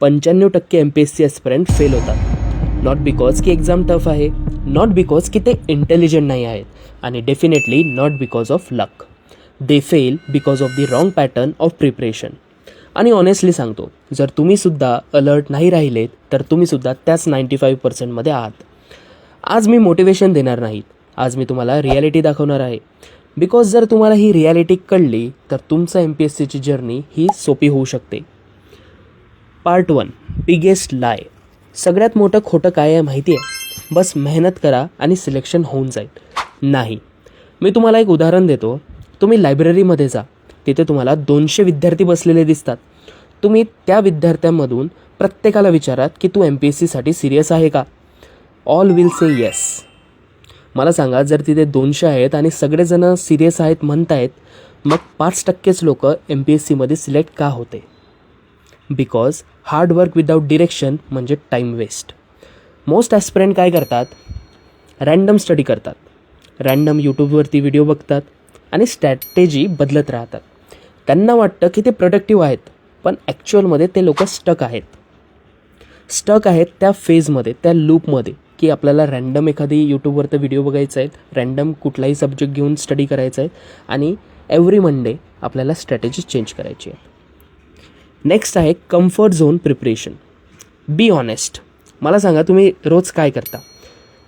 95% MPSC aspirant fail होतात. Not because की exam tough आहे, नॉट बिकॉज की ते इंटेलिजंट नाही आहेत, आणि definitely not because of luck. They fail because of the wrong pattern of preparation. आणि ऑनेस्टली सांगतो, जर तुम्हीसुद्धा अलर्ट नाही राहिलेत तर तुम्हीसुद्धा त्याच 95%मध्ये आहात. आज मी मोटिवेशन देणार नाहीत, आज मी तुम्हाला रिॲलिटी दाखवणार आहे. बिकॉज जर तुम्हाला ही रिॲलिटी कळली तर तुमचं MPSCची जर्नी ही सोपी होऊ शकते. पार्ट 1, बिगेस्ट लाय. सगळ्यात मोठं खोटं काय आहे माहिती आहे? बस मेहनत करा आणि सिलेक्शन होऊन जाईल. नाही. मी तुम्हाला एक उदाहरण देतो. तुम्ही लायब्ररीमध्ये जा, तिथे तुम्हाला 200 विद्यार्थी बसलेले दिसतात. तुम्ही त्या विद्यार्थ्यांमधून प्रत्येकाला विचारात की तू MPSCसाठी सिरियस आहे का? All will say yes. मला सांगा, जर तिथे 200 आहेत आणि सगळेजण सिरियस आहेत म्हणतायत, मग 5%च लोक MPSCमध्ये सिलेक्ट का होते? Because hard work without direction म्हणजे टाईम वेस्ट. मोस्ट ॲस्पिरंट काय करतात? रँडम स्टडी करतात, रँडम यूट्यूबवरती व्हिडिओ बघतात आणि स्ट्रॅटेजी बदलत राहतात. त्यांना वाटतं की ते प्रोडक्टिव्ह आहेत, पण ॲक्च्युअलमध्ये ते लोक स्टक आहेत त्या फेजमध्ये, त्या लूपमध्ये, की आपल्याला रँडम एखादी यूट्यूबवरती व्हिडिओ बघायचा आहे, रँडम कुठलाही सब्जेक्ट घेऊन स्टडी करायचा आहे आणि एव्हरी मंडे आपल्याला स्ट्रॅटेजी चेंज करायची आहे. नेक्स्ट आहे comfort zone preparation. Be honest. मला सांगा, तुम्ही रोज काय करता?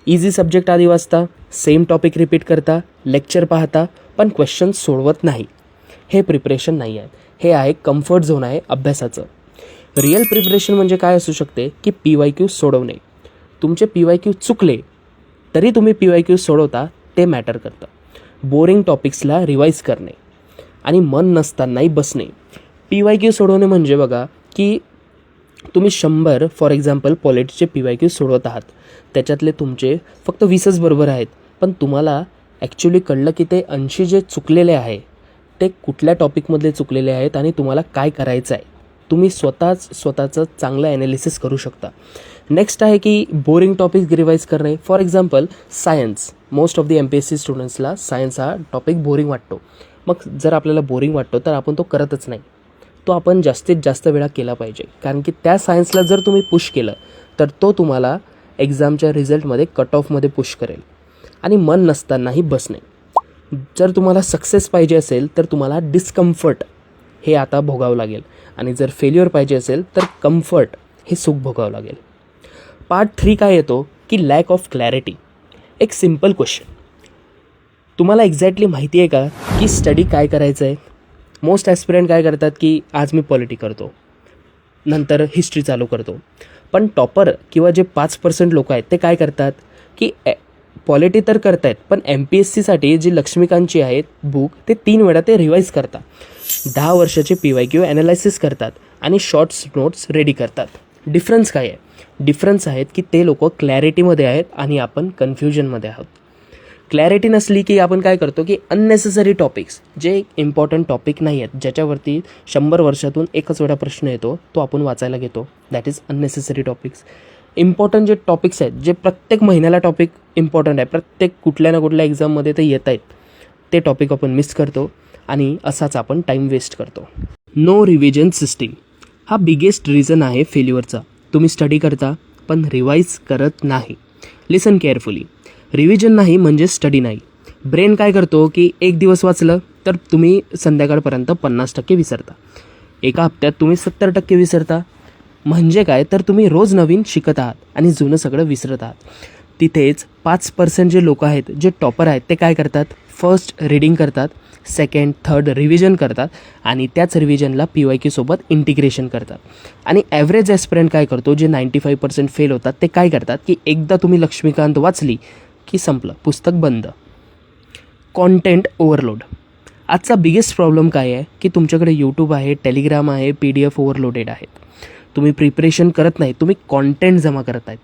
इझी सब्जेक्ट आधी वाचता, सेम टॉपिक रिपीट करता, लेक्चर पाहता, पण क्वेश्चन्स सोडवत नाही. हे प्रिपरेशन नाही आहे, हे आहे कम्फर्ट झोन आहे अभ्यासाचं. रिअल प्रिपरेशन म्हणजे काय असू शकते की PYQ सोडवणे. तुमचे PYQ चुकले तरी तुम्ही PYQ सोडवता, ते मॅटर करतं. बोरिंग टॉपिक्सला रिवाईज करणे आणि मन नसतानाही बसणे. PYQ सोडवणे म्हणजे बघा की तुम्ही 100 फॉर एक्झाम्पल पॉलिटीचे PYQ सोडवत आहात, त्याच्यातले तुमचे फक्त 20च बरोबर आहेत, पण तुम्हाला ॲक्च्युली कळलं की ते 80 जे चुकलेले आहे ते कुठल्या टॉपिकमधले चुकलेले आहेत आणि तुम्हाला काय करायचं आहे. तुम्ही स्वतःचं चांगलं ॲनालिसिस करू शकता. नेक्स्ट आहे की बोरिंग टॉपिक रिवाईज करणे. For example science. Most of the MPSC स्टुडंट्सला सायन्स हा टॉपिक बोरिंग वाटतो. मग जर आपल्याला बोरिंग वाटतो तर आपण तो करतच नाही. तो आपण जास्तीत जास्त वेळा केला पाहिजे, कारण की त्या सायन्सला जर तुम्ही पुश केलं तर तो तुम्हाला एक्झामच्या रिझल्टमध्ये कट ऑफमध्ये पुश करेल. आणि मन नसतानाही बसणे. जर तुम्हाला सक्सेस पाहिजे असेल तर तुम्हाला डिस्कम्फर्ट हे आता भोगावं लागेल, आणि जर फेल्युअर पाहिजे असेल तर कम्फर्ट हे सुख भोगावं लागेल. पार्ट 3 काय येतो की लॅक ऑफ क्लॅरिटी. एक सिम्पल क्वेश्चन, तुम्हाला एक्झॅक्टली माहिती आहे का की स्टडी काय करायचं आहे? मोस्ट ॲस्पिरंट काय करतात की आज मी पॉलिटी करतो, नंतर हिस्ट्री चालू करतो. पण टॉपर किंवा जे 5% लोक आहेत ते काय करतात की पॉलिटी तर करतायत, पण MPSCसाठी जी लक्ष्मीकांतची आहेत बुक ते 3 वेळा ते रिवाईज करतात, 10 वर्षाचे PYQ ॲनालायसिस करतात आणि शॉर्ट्स नोट्स रेडी करतात. डिफरन्स काय आहे? डिफरन्स आहेत की ते लोक क्लॅरिटीमध्ये आहेत आणि आपण कन्फ्युजनमध्ये आहोत. क्लॅरिटी नसली की आपण काय करतो की अननेसेसरी टॉपिक्स, जे इम्पॉर्टंट टॉपिक नाही आहेत, ज्याच्यावरती 100 वर्षातून एकच वेळा प्रश्न येतो, तो आपण वाचायला घेतो. That is unnecessary topics. Important जे टॉपिक्स आहेत, जे प्रत्येक महिन्याला टॉपिक इम्पॉर्टंट आहे, प्रत्येक कुठल्या ना कुठल्या एक्झाममध्ये ते येत आहेत, ते टॉपिक आपण मिस करतो आणि असाच आपण टाईम वेस्ट करतो. नो रिव्हिजन सिस्टीम हा बिगेस्ट रिझन आहे फेल्युअरचा. तुम्ही स्टडी करता पण रिवाईज करत नाही. लिसन केअरफुली. रिव्हिजन नाही म्हणजे स्टडी नाही. ब्रेन काय करतो की एक दिवस वाचलं तर तुम्ही संध्याकाळपर्यंत 50% विसरता, एका हप्त्यात तुम्ही 70% विसरता. म्हणजे काय तर तुम्ही रोज नवीन शिकत आहात आणि जुनं सगळं विसरत आहात. तिथेच 5% जे लोक आहेत, जे टॉपर आहेत, ते काय करतात? फर्स्ट रीडिंग करतात, सेकंड थर्ड रिव्हिजन करतात आणि त्याच रिव्हिजनला PYQ सोबत इंटिग्रेशन करतात. आणि ॲव्हरेज ॲस्पिरंट काय करतो, जे 95% फेल होतात, ते काय करतात की एकदा तुम्ही लक्ष्मीकांत वाचली की संपलं, पुस्तक बंद. Content overload. आजचा बिगेस्ट प्रॉब्लेम काय आहे की तुमच्याकडे यूट्यूब आहे, टेलिग्राम आहे, PDF ओव्हरलोडेड आहेत. तुम्ही प्रिपरेशन करत नाही, तुम्ही कॉन्टेंट जमा करत आहेत.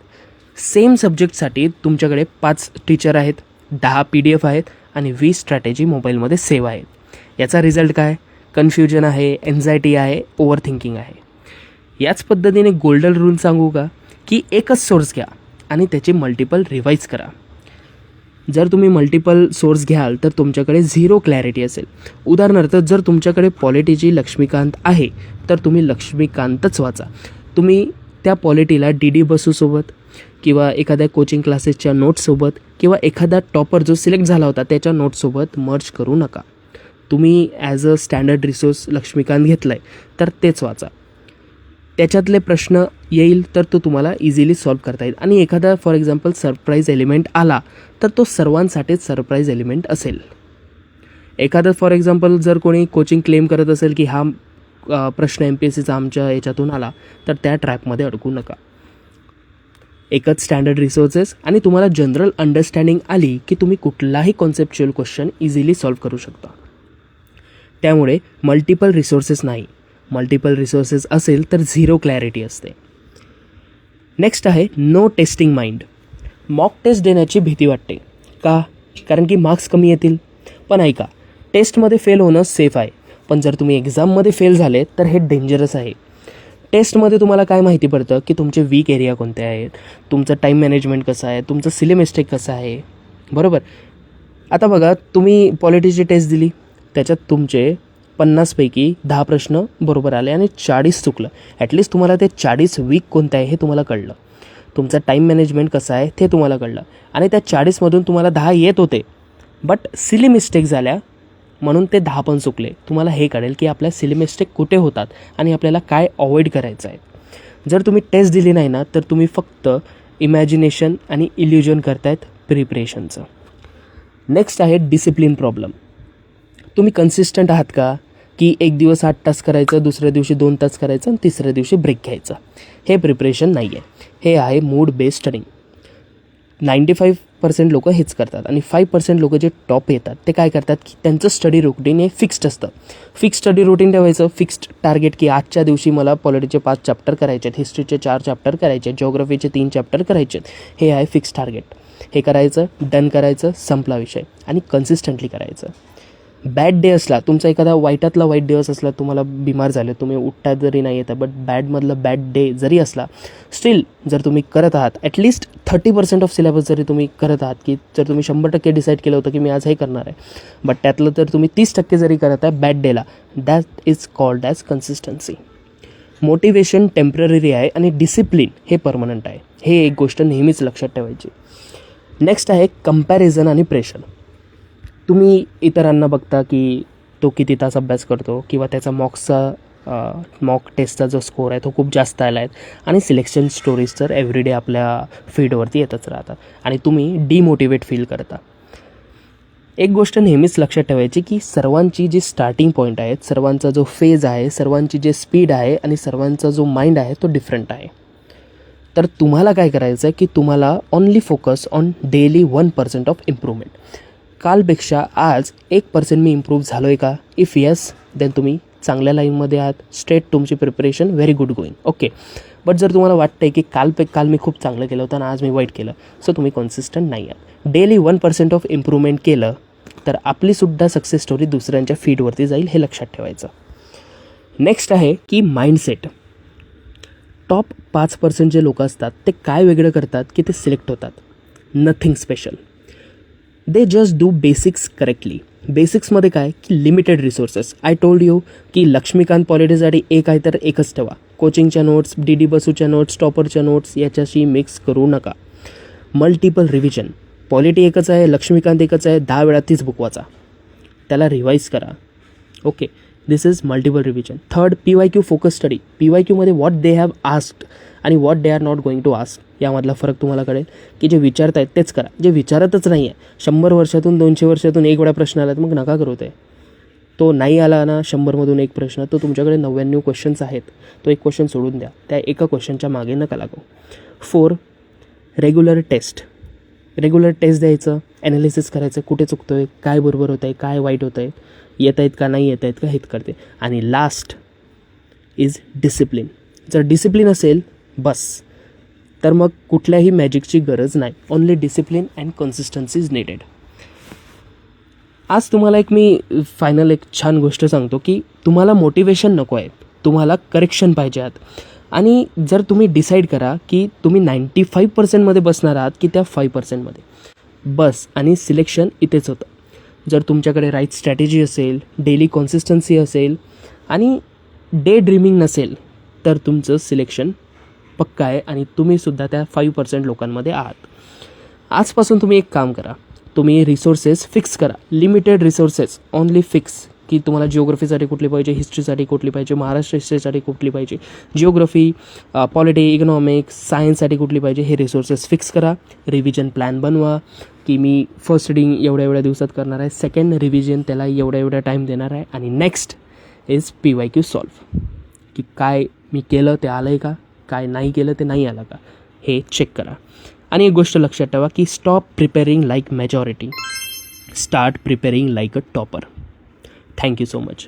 सेम सब्जेक्टसाठी तुमच्याकडे 5 टीचर आहेत, 10 PDF आहेत आणि 20 स्ट्रॅटेजी मोबाईलमध्ये सेव्ह आहेत. याचा रिझल्ट काय? कन्फ्युजन आहे, एन्झायटी आहे, ओव्हर थिंकिंग आहे. याच पद्धतीने गोल्डन रूल सांगू का की एकच सोर्स घ्या आणि त्याचे मल्टिपल रिवाईज करा. जर तुम्ही मल्टिपल सोर्स घ्याल तर तुमच्याकडे 0 क्लॅरिटी असेल. उदाहरणार्थ, जर तुमच्याकडे पॉलिटीची लक्ष्मीकांत आहे तर तुम्ही लक्ष्मीकांतच वाचा. तुम्ही त्या पॉलिटीला डी बसूसोबत किंवा एखाद्या कोचिंग क्लासेसच्या नोट्ससोबत किंवा एखादा टॉपर जो सिलेक्ट झाला होता त्याच्या नोट्ससोबत मर्ज करू नका. तुम्ही as a standard resource Laxmikant घेतला आहे तर तेच वाचा. त्याच्यातले प्रश्न येईल तर तो तुम्हाला इझिली सॉल्व करता येईल. आणि एखादा फॉर एक्झाम्पल सरप्राईज एलिमेंट आला तर तो सर्वांसाठीच सरप्राईज एलिमेंट असेल. एखादं फॉर एक्झाम्पल जर कोणी कोचिंग क्लेम करत असेल की हा प्रश्न MPSCचा आमच्या याच्यातून आला तर त्या ट्रॅपमध्ये अडकू नका. एकच स्टँडर्ड रिसोर्सेस आणि तुम्हाला जनरल अंडरस्टँडिंग आली की तुम्ही कुठलाही कॉन्सेप्च्युअल क्वेश्चन इझिली सॉल्व करू शकता. त्यामुळे मल्टिपल रिसोर्सेस नाही, मल्टिपल रिसोर्सेस असेल तर झिरो क्लॅरिटी असते. नेक्स्ट आहे no testing mind. Mock test देण्याची भीती वाटते का? कारण की मार्क्स कमी येतील. पण ऐका, टेस्टमध्ये फेल होणं सेफ आहे, पण जर तुम्ही एक्झाममध्ये फेल झाले तर हे डेंजरस आहे. टेस्टमध्ये तुम्हाला काय माहिती पडतं की तुमचे वीक एरिया कोणते आहेत, तुमचं टाईम मॅनेजमेंट कसं आहे, तुमचं सिलेमिस्टेक कसं आहे. बरोबर. आता बघा, तुम्ही पॉलिटीची टेस्ट दिली, त्याच्यात तुमचे 50पैकी 10 प्रश्न बरोबर आले आणि 40 चुकलं. ॲटलिस्ट तुम्हाला ते 40 वीक कोणतं आहे हे तुम्हाला कळलं. तुमचं टाईम मॅनेजमेंट कसं आहे ते तुम्हाला कळलं. आणि त्या 40मधून तुम्हाला 10 येत होते, बट सिली मिस्टेक झाल्या म्हणून ते 10 पण चुकले. तुम्हाला हे कळेल की आपल्या सिली मिस्टेक कुठे होतात आणि आपल्याला काय अवॉइड करायचं आहे. जर तुम्ही टेस्ट दिली नाही ना तर तुम्ही फक्त इमॅजिनेशन आणि इल्युजन करतायत प्रिपरेशनचं. नेक्स्ट आहे डिसिप्लिन प्रॉब्लेम. तुम्ही कन्सिस्टंट आहात का? की एक दिवस 8 तास करायचं, दुसऱ्या दिवशी 2 तास करायचं आणि तिसऱ्या दिवशी ब्रेक घ्यायचा. हे प्रिपरेशन नाही आहे, हे आहे मूड बेस्ड स्टडिंग. 95% लोक हेच करतात आणि 5% लोक जे टॉप येतात ते काय करतात की त्यांचं स्टडी रुटीन हे फिक्स्ड असतं. फिक्स्ड स्टडी रुटीन ठेवायचं, फिक्स्ड टार्गेट की आजच्या दिवशी मला पॉलिटीचे 5 चॅप्टर करायचे आहेत, हिस्ट्रीचे 4 चॅप्टर करायचे, जिओग्राफीचे 3 चॅप्टर करायचे आहेत. हे आहे फिक्स्ड टार्गेट. हे करायचं, डन करायचं, संपला विषय. आणि कन्सिस्टंटली करायचं. बॅड डे असला, तुमचा एखादा वाईटातला वाईट दिवस असला, तुम्हाला बिमार झाले, तुम्ही उठता जरी नाही येतं, बट बॅडमधलं बॅड डे जरी असला, स्टील जर तुम्ही करत आहात, ॲटलिस्ट 30% ऑफ सिलेबस जरी तुम्ही करत आहात, की जर तुम्ही 100% डिसाईड केलं होतं की मी आज हे करणार आहे, बट त्यातलं तर तुम्ही 30% जरी करत आहे बॅड डेला, that is called as consistency. Motivation temporary आहे आणि डिसिप्लिन हे परमनंट आहे. हे एक गोष्ट नेहमीच लक्षात ठेवायची. नेक्स्ट आहे कंपॅरिझन आणि प्रेशर. तुम्ही इतरांना बघता की तो किती तास अभ्यास करतो किंवा त्याचा मॉक टेस्टचा जो स्कोर आहे तो खूप जास्त आला आहे आणि सिलेक्शन स्टोरीज तर एव्हरीडे आपल्या फीडवरती येतच राहतात आणि तुम्ही डिमोटिवेट फील करता. एक गोष्ट नेहमीच लक्षात ठेवायची की सर्वांची जी स्टार्टिंग पॉईंट आहे, सर्वांचा जो फेज आहे, सर्वांची जे स्पीड आहे आणि सर्वांचा जो माइंड आहे तो डिफरंट आहे. तर तुम्हाला काय करायचं आहे की तुम्हाला only focus on daily 1% of improvement. कालपेक्षा आज 1% मी इम्प्रूव्ह झालो आहे का? इफ येस, देन तुम्ही चांगल्या लाईनमध्ये आहात. स्ट्रेट तुमची preparation very good going. Okay. But जर तुम्हाला वाटतं आहे की काल मी खूप चांगलं केलं होतं आणि आज मी वाईट केलं, सो तुम्ही कन्सिस्टंट नाही आहात. डेली 1% ऑफ इम्प्रूव्हमेंट केलं तर आपलीसुद्धा सक्सेस स्टोरी दुसऱ्यांच्या फीडवरती जाईल, हे लक्षात ठेवायचं. नेक्स्ट आहे की माइंडसेट. टॉप 5% जे लोक असतात ते काय वेगळं करतात की ते सिलेक्ट होतात? Nothing special. They just do basics correctly. बेसिक्समध्ये काय की limited resources. I told you की लक्ष्मीकांत पॉलिटीसाठी एक आहे तर एकच ठेवा. कोचिंगच्या नोट्स, डी बसूच्या नोट्स, टॉपरच्या नोट्स याच्याशी मिक्स करू नका. Multiple revision. पॉलिटी एकच आहे, लक्ष्मीकांत एकच आहे, 10 वेळा तीच बुक वाचा, त्याला रिवाईज करा. Okay, this is multiple revision. Third, PYQ focus study. PYQमध्ये व्हॉट दे हॅव आस्क्ड आणि what they are not going to ask यामधला फरक तुम्हाला कळेल. की जे विचारत आहेत तेच करा, जे विचारतच नाही आहे, 100 वर्षातून 200 वर्षातून एक वेळा प्रश्न आला तर मग नका करू ते. तो नाही आला ना 100मधून एक प्रश्न, तो तुमच्याकडे 99 क्वेश्चन्स आहेत, तो एक क्वेश्चन सोडून द्या, त्या एका क्वेश्चनच्या मागे नका लागू. 4, रेग्युलर टेस्ट. रेग्युलर टेस्ट द्यायचं, ॲनालिसिस करायचं, कुठे चुकतो आहे, काय बरोबर होतं आहे, काय वाईट होतं आहे, येत आहेत का नाही येत आहेत का, हेच करते. आणि लास्ट इज डिसिप्लिन. जर डिसिप्लिन असेल बस, तर मग कुठल्याही मॅजिकची गरज नाही. Only discipline and consistency is needed. आज तुम्हाला एक मी फायनल एक छान गोष्ट सांगतो की तुम्हाला मोटिवेशन नको आहे, तुम्हाला करेक्शन पाहिजे आहात. आणि जर तुम्ही डिसाईड करा की तुम्ही 95%मध्ये बसणार आहात की त्या 5%मध्ये बस, आणि सिलेक्शन इथेच होतं. जर तुमच्याकडे राईट स्ट्रॅटेजी असेल, डेली कन्सिस्टन्सी असेल आणि डे ड्रीमिंग नसेल तर तुमचं सिलेक्शन पक्का आहे आणि तुम्हीसुद्धा त्या 5% लोकांमध्ये आहात. आजपासून तुम्ही एक काम करा, तुम्ही रिसोर्सेस फिक्स करा, लिमिटेड रिसोर्सेस ओनली फिक्स, की तुम्हाला जिओग्राफीसाठी कुठली पाहिजे, हिस्ट्रीसाठी कुठली पाहिजे, महाराष्ट्र हिस्ट्रीसाठी कुठली पाहिजे, जिओग्राफी, पॉलिटी, इकॉनॉमिक्स, सायन्ससाठी कुठली पाहिजे, हे रिसोर्सेस फिक्स करा. रिव्हिजन प्लॅन बनवा, की मी फर्स्ट रीडिंग एवढ्या दिवसात करणार आहे, सेकंड रिव्हिजन त्याला एवढ्या टाईम देणार आहे, आणि नेक्स्ट इज PYQ सॉल्व, की काय मी केलं ते आलं आहे का, काय नाही केलं ते नाही आलं का, हे चेक करा. आणि एक गोष्ट लक्षात ठेवा, की stop preparing like majority, start preparing like a topper. Thank you so much.